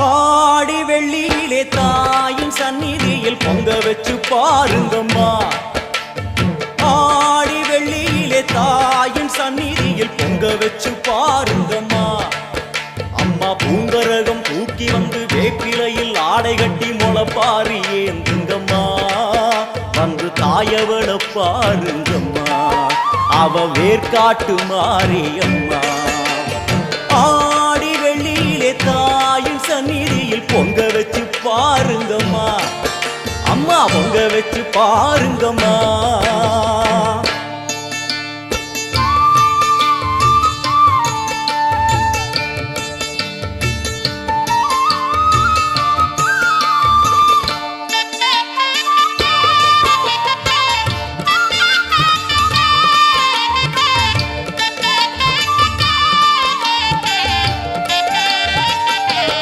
ஆடி வெள்ளியிலே தாயின் சந்நிதியில் பொங்க வச்சு பாருங்கம்மா. ஆடி வெள்ளியிலே தாயின் சந்நிதியில் பொங்க வச்சு பாருங்கம்மா. அம்மா பூங்கரகம் தூக்கி வந்து வேப்பிலையில் ஆடை கட்டி முளைப்பாரி ஏந்துங்கம்மா. வந்து தாயவள பாருங்கம்மா, அவ வேர்காட்டு மாரியம்மா. ஆடி வெள்ளியிலே தாயின் சந்நிதியில் பொங்க வச்சு பாருங்கம்மா. அம்மா பொங்க வச்சு பாருங்கம்மா.